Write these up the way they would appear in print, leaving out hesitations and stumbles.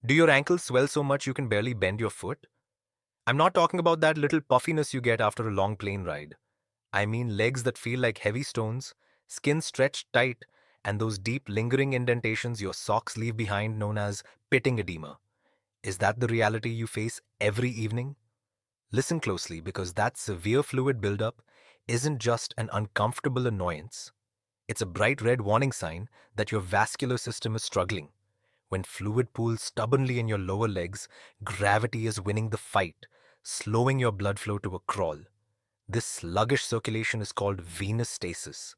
Do your ankles swell so much you can barely bend your foot? I'm not talking about that little puffiness you get after a long plane ride. I mean legs that feel like heavy stones, skin stretched tight, and those deep lingering indentations your socks leave behind known as pitting edema. Is that the reality you face every evening? Listen closely because that severe fluid buildup isn't just an uncomfortable annoyance. It's a bright red warning sign that your vascular system is struggling. When fluid pools stubbornly in your lower legs, gravity is winning the fight, slowing your blood flow to a crawl. This sluggish circulation is called venous stasis,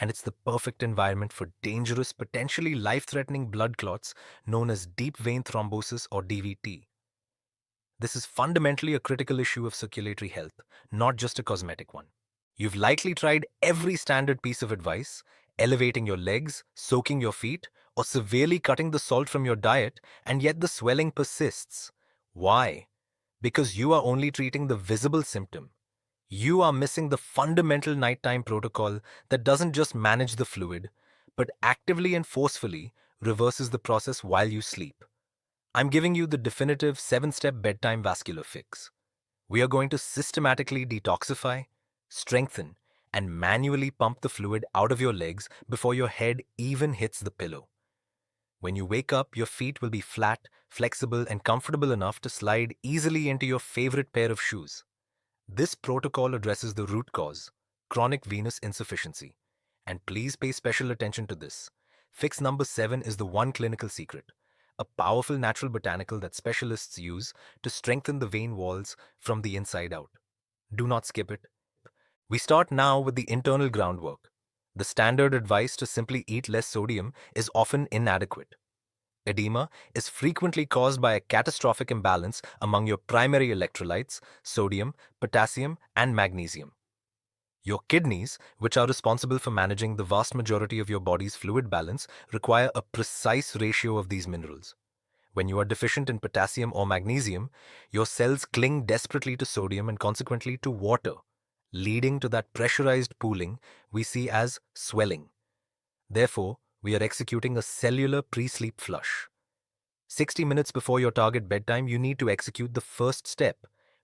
and it's the perfect environment for dangerous, potentially life-threatening blood clots known as deep vein thrombosis or DVT. This is fundamentally a critical issue of circulatory health, not just a cosmetic one. You've likely tried every standard piece of advice, elevating your legs, soaking your feet, or severely cutting the salt from your diet, and yet the swelling persists. Why? Because you are only treating the visible symptom. You are missing the fundamental nighttime protocol that doesn't just manage the fluid, but actively and forcefully reverses the process while you sleep. I'm giving you the definitive 7-step bedtime vascular fix. We are going to systematically detoxify, strengthen, and manually pump the fluid out of your legs before your head even hits the pillow. When you wake up, your feet will be flat, flexible, and comfortable enough to slide easily into your favorite pair of shoes. This protocol addresses the root cause, chronic venous insufficiency. And please pay special attention to this. Fix number 7 is the one clinical secret, a powerful natural botanical that specialists use to strengthen the vein walls from the inside out. Do not skip it. We start now with the internal groundwork. The standard advice to simply eat less sodium is often inadequate. Edema is frequently caused by a catastrophic imbalance among your primary electrolytes, sodium, potassium, and magnesium. Your kidneys, which are responsible for managing the vast majority of your body's fluid balance, require a precise ratio of these minerals. When you are deficient in potassium or magnesium, your cells cling desperately to sodium and consequently to water, leading to that pressurized pooling we see as swelling. Therefore, we are executing a cellular pre-sleep flush. 60 minutes before your target bedtime, you need to execute the first step,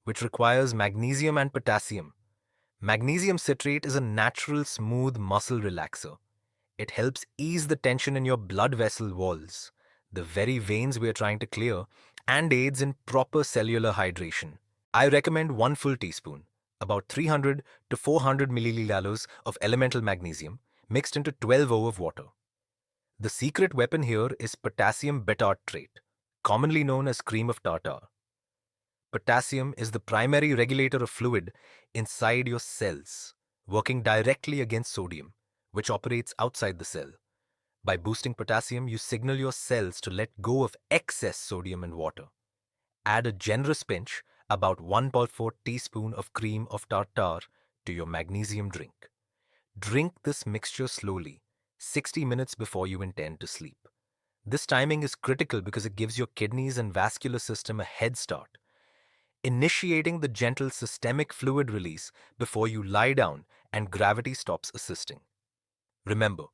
which requires magnesium and potassium. Magnesium citrate is a natural, smooth muscle relaxer. It helps ease the tension in your blood vessel walls, the very veins we are trying to clear, and aids in proper cellular hydration. I recommend 1 full teaspoon, about 300 to 400 milliliters of elemental magnesium, mixed into 12 of water. The secret weapon here is potassium bitartrate, commonly known as cream of tartar. Potassium is the primary regulator of fluid inside your cells, working directly against sodium, which operates outside the cell. By boosting potassium, you signal your cells to let go of excess sodium and water. Add a generous pinch, about 1/4 teaspoon of cream of tartar, to your magnesium drink. Drink this mixture slowly, 60 minutes before you intend to sleep. This timing is critical because it gives your kidneys and vascular system a head start, initiating the gentle systemic fluid release before you lie down and gravity stops assisting. Remember,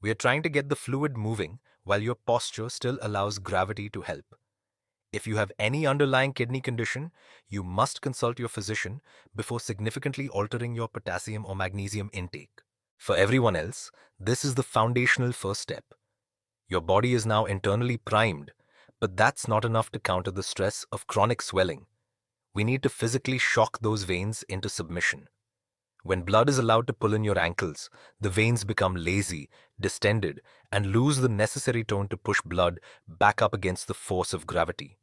we are trying to get the fluid moving while your posture still allows gravity to help. If you have any underlying kidney condition, you must consult your physician before significantly altering your potassium or magnesium intake. For everyone else, this is the foundational first step. Your body is now internally primed, but that's not enough to counter the stress of chronic swelling. We need to physically shock those veins into submission. When blood is allowed to pull in your ankles, the veins become lazy, distended, and lose the necessary tone to push blood back up against the force of gravity.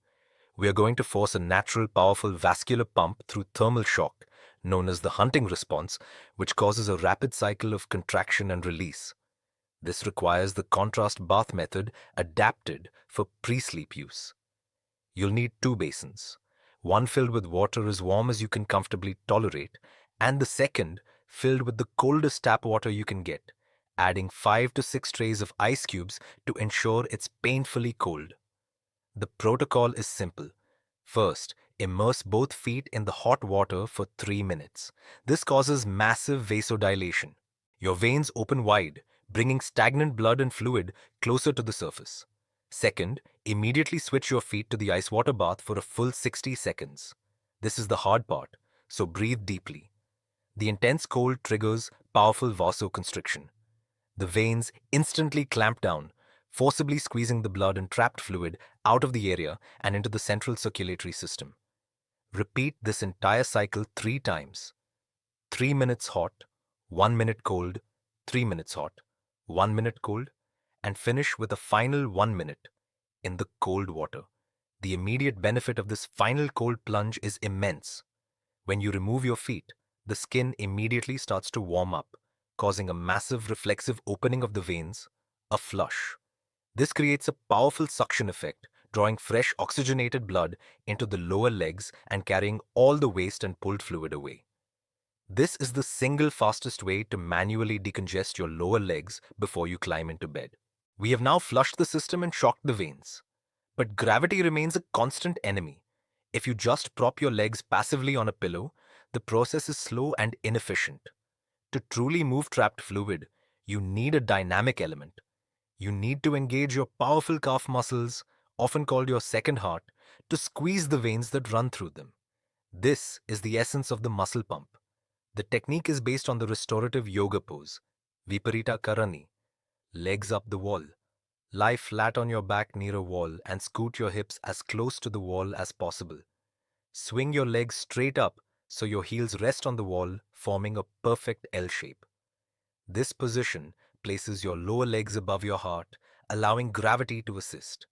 We are going to force a natural, powerful vascular pump through thermal shock, known as the hunting response, which causes a rapid cycle of contraction and release. This requires the contrast bath method adapted for pre-sleep use. You'll need 2 basins, one filled with water as warm as you can comfortably tolerate, and the second filled with the coldest tap water you can get, adding 5 to 6 trays of ice cubes to ensure it's painfully cold. The protocol is simple. First, immerse both feet in the hot water for 3 minutes. This causes massive vasodilation. Your veins open wide, bringing stagnant blood and fluid closer to the surface. Second, Immediately switch your feet to the ice water bath for a full 60 seconds. This is the hard part, so breathe deeply. The intense cold triggers powerful vasoconstriction. The veins instantly clamp down, forcibly squeezing the blood and trapped fluid out of the area and into the central circulatory system. Repeat this entire cycle 3 times. 3 minutes hot, 1 minute cold, 3 minutes hot, 1 minute cold, and finish with a final 1 minute in the cold water. The immediate benefit of this final cold plunge is immense. When you remove your feet, the skin immediately starts to warm up, causing a massive reflexive opening of the veins, a flush. This creates a powerful suction effect, drawing fresh oxygenated blood into the lower legs and carrying all the waste and pulled fluid away. This is the single fastest way to manually decongest your lower legs before you climb into bed. We have now flushed the system and shocked the veins. But gravity remains a constant enemy. If you just prop your legs passively on a pillow, the process is slow and inefficient. To truly move trapped fluid, you need a dynamic element. You need to engage your powerful calf muscles, often called your second heart, to squeeze the veins that run through them. This is the essence of the muscle pump. The technique is based on the restorative yoga pose, Viparita Karani, legs up the wall. Lie flat on your back near a wall and scoot your hips as close to the wall as possible. Swing your legs straight up so your heels rest on the wall, forming a perfect L shape. This position places your lower legs above your heart, allowing gravity to assist.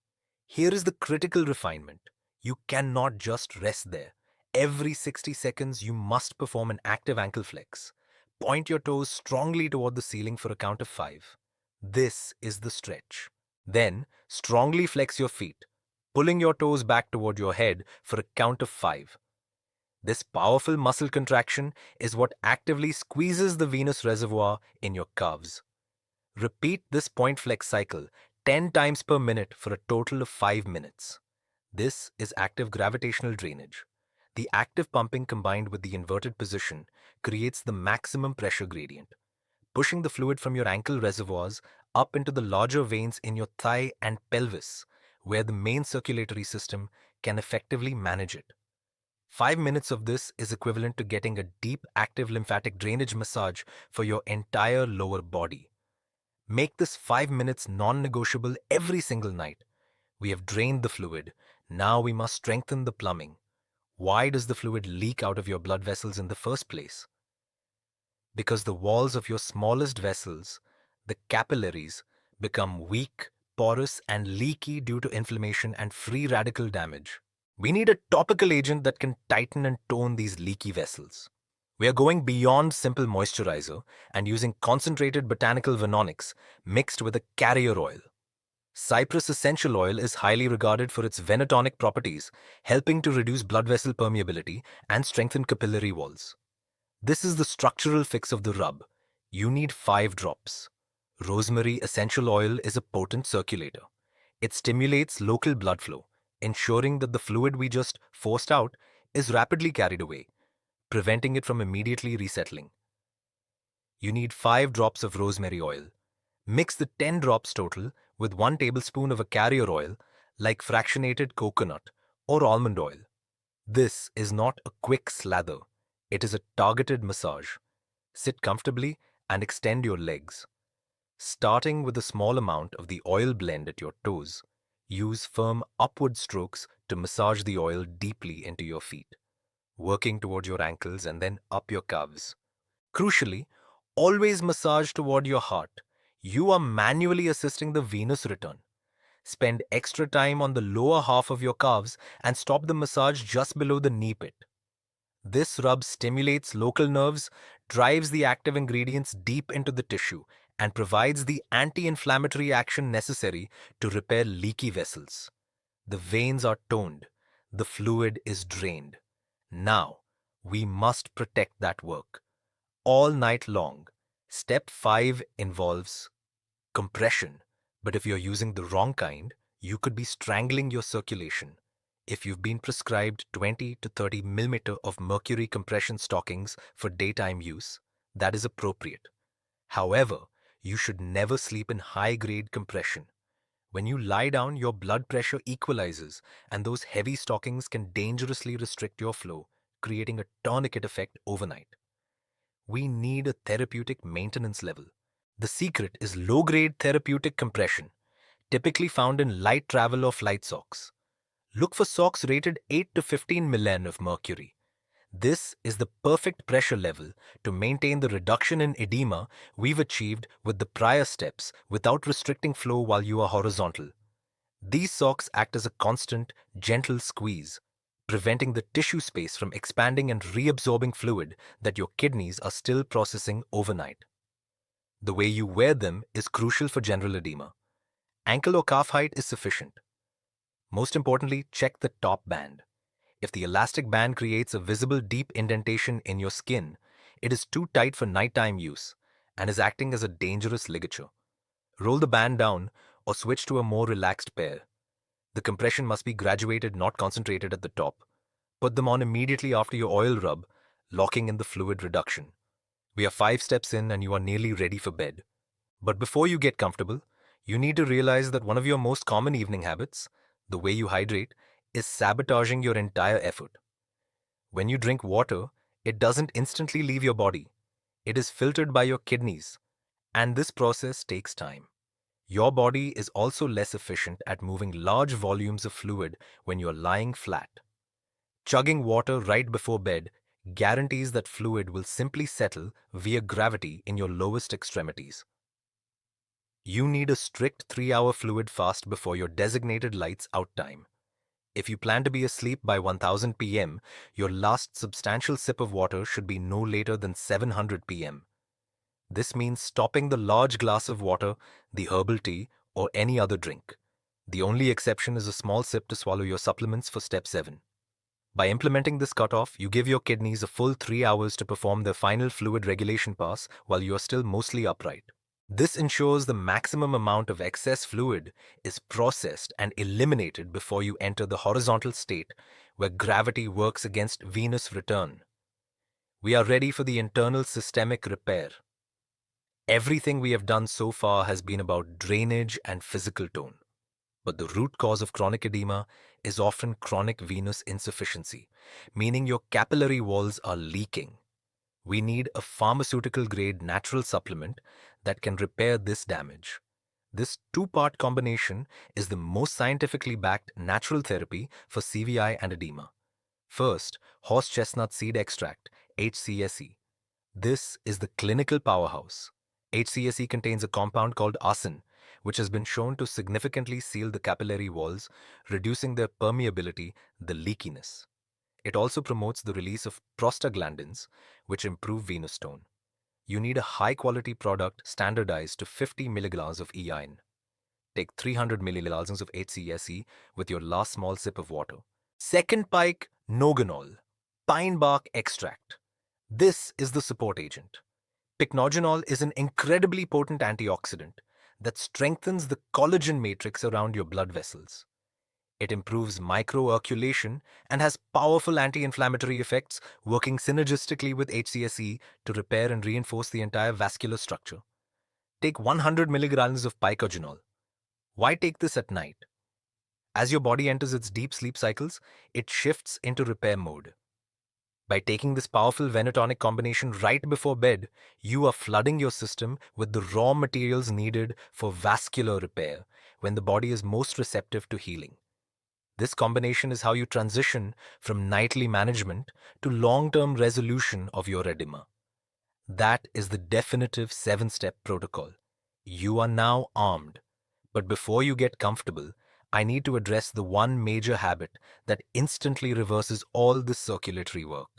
Here is the critical refinement. You cannot just rest there. Every 60 seconds, you must perform an active ankle flex. Point your toes strongly toward the ceiling for a count of 5. This is the stretch. Then, strongly flex your feet, pulling your toes back toward your head for a count of 5. This powerful muscle contraction is what actively squeezes the venous reservoir in your calves. Repeat this point flex cycle 10 times per minute for a total of 5 minutes. This is active gravitational drainage. The active pumping combined with the inverted position creates the maximum pressure gradient, pushing the fluid from your ankle reservoirs up into the larger veins in your thigh and pelvis, where the main circulatory system can effectively manage it. 5 minutes of this is equivalent to getting a deep active lymphatic drainage massage for your entire lower body. Make this 5 minutes non-negotiable every single night. We have drained the fluid. Now we must strengthen the plumbing. Why does the fluid leak out of your blood vessels in the first place? Because the walls of your smallest vessels, the capillaries, become weak, porous, and leaky due to inflammation and free radical damage. We need a topical agent that can tighten and tone these leaky vessels. We are going beyond simple moisturizer and using concentrated botanical venonics mixed with a carrier oil. Cypress essential oil is highly regarded for its venotonic properties, helping to reduce blood vessel permeability and strengthen capillary walls. This is the structural fix of the rub. You need 5 drops. Rosemary essential oil is a potent circulator. It stimulates local blood flow, ensuring that the fluid we just forced out is rapidly carried away, preventing it from immediately resettling. You need 5 drops of rosemary oil. Mix the 10 drops total with 1 tablespoon of a carrier oil like fractionated coconut or almond oil. This is not a quick slather. It is a targeted massage. Sit comfortably and extend your legs. Starting with a small amount of the oil blend at your toes, use firm upward strokes to massage the oil deeply into your feet, working toward your ankles and then up your calves. Crucially, always massage toward your heart. You are manually assisting the venous return. Spend extra time on the lower half of your calves and stop the massage just below the knee pit. This rub stimulates local nerves, drives the active ingredients deep into the tissue, and provides the anti-inflammatory action necessary to repair leaky vessels. The veins are toned. The fluid is drained. Now, we must protect that work. All night long. Step 5 involves compression, but if you're using the wrong kind, you could be strangling your circulation. If you've been prescribed 20 to 30 millimeter of mercury compression stockings for daytime use, that is appropriate. However, you should never sleep in high-grade compression. When you lie down, your blood pressure equalizes, and those heavy stockings can dangerously restrict your flow, creating a tourniquet effect overnight. We need a therapeutic maintenance level. The secret is low-grade therapeutic compression, typically found in light travel or flight socks. Look for socks rated 8 to 15 millan of mercury. This is the perfect pressure level to maintain the reduction in edema we've achieved with the prior steps without restricting flow while you are horizontal. These socks act as a constant, gentle squeeze, preventing the tissue space from expanding and reabsorbing fluid that your kidneys are still processing overnight. The way you wear them is crucial for general edema. Ankle or calf height is sufficient. Most importantly, check the top band. If the elastic band creates a visible deep indentation in your skin, it is too tight for nighttime use and is acting as a dangerous ligature. Roll the band down or switch to a more relaxed pair. The compression must be graduated, not concentrated at the top. Put them on immediately after your oil rub, locking in the fluid reduction. We are 5 steps in and you are nearly ready for bed. But before you get comfortable, you need to realize that one of your most common evening habits, the way you hydrate, is sabotaging your entire effort. When you drink water, it doesn't instantly leave your body. It is filtered by your kidneys, and this process takes time. Your body is also less efficient at moving large volumes of fluid when you're lying flat. Chugging water right before bed guarantees that fluid will simply settle via gravity in your lowest extremities. You need a strict 3-hour fluid fast before your designated lights out time. If you plan to be asleep by 1000 pm, your last substantial sip of water should be no later than 700 pm. This means stopping the large glass of water, the herbal tea, or any other drink. The only exception is a small sip to swallow your supplements for step 7. By implementing this cutoff, you give your kidneys a full 3 hours to perform their final fluid regulation pass while you are still mostly upright. This ensures the maximum amount of excess fluid is processed and eliminated before you enter the horizontal state where gravity works against venous return. We are ready for the internal systemic repair. Everything we have done so far has been about drainage and physical tone. But the root cause of chronic edema is often chronic venous insufficiency, meaning your capillary walls are leaking. We need a pharmaceutical-grade natural supplement that can repair this damage. This two-part combination is the most scientifically backed natural therapy for CVI and edema. First, horse chestnut seed extract, HCSE. This is the clinical powerhouse. HCSE contains a compound called arsen, which has been shown to significantly seal the capillary walls, reducing their permeability, the leakiness. It also promotes the release of prostaglandins, which improve venous tone. You need a high-quality product standardized to 50 milligrams of EIN. Take 300 milligrams of HCSE with your last small sip of water. Second pike, noganol, pine bark extract. This is the support agent. Pycnogenol is an incredibly potent antioxidant that strengthens the collagen matrix around your blood vessels. It improves microarticulation and has powerful anti-inflammatory effects, working synergistically with HCSE to repair and reinforce the entire vascular structure. Take 100 milligrams of pycnogenol. Why take this at night? As your body enters its deep sleep cycles, it shifts into repair mode. By taking this powerful venotonic combination right before bed, you are flooding your system with the raw materials needed for vascular repair when the body is most receptive to healing. This combination is how you transition from nightly management to long-term resolution of your edema. That is the definitive 7-step protocol. You are now armed. But before you get comfortable, I need to address the one major habit that instantly reverses all this circulatory work.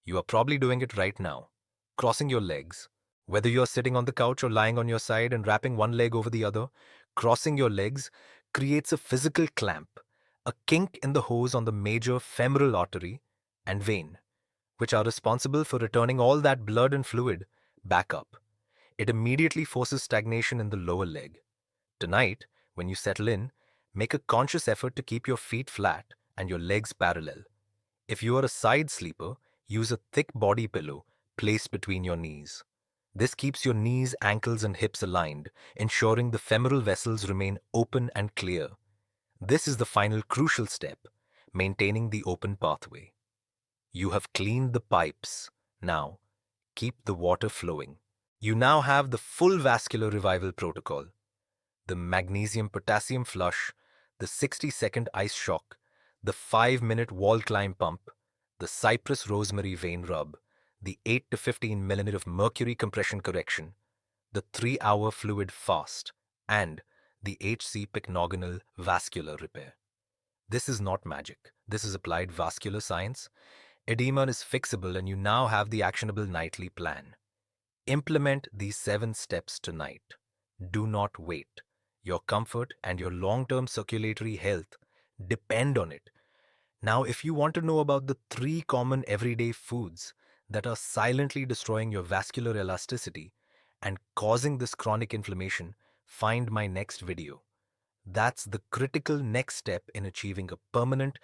You are probably doing it right now. Crossing your legs. Whether you're sitting on the couch or lying on your side and wrapping one leg over the other, crossing your legs creates a physical clamp, a kink in the hose on the major femoral artery and vein, which are responsible for returning all that blood and fluid back up. It immediately forces stagnation in the lower leg. Tonight, when you settle in, make a conscious effort to keep your feet flat and your legs parallel. If you are a side sleeper, use a thick body pillow placed between your knees. This keeps your knees, ankles, and hips aligned, ensuring the femoral vessels remain open and clear. This is the final crucial step, maintaining the open pathway. You have cleaned the pipes. Now, keep the water flowing. You now have the full vascular revival protocol: the magnesium potassium flush, the 60-second ice shock, the 5-minute wall climb pump, the cypress rosemary vein rub, the 8 to 15 minute of mercury compression correction, the 3-hour fluid fast, and the HC pycnogonal vascular repair. This is not magic. This is applied vascular science. Edema is fixable, and you now have the actionable nightly plan. Implement these 7 steps tonight. Do not wait. Your comfort and your long-term circulatory health depend on it. Now, if you want to know about the 3 common everyday foods that are silently destroying your vascular elasticity and causing this chronic inflammation, find my next video. That's the critical next step in achieving a permanent,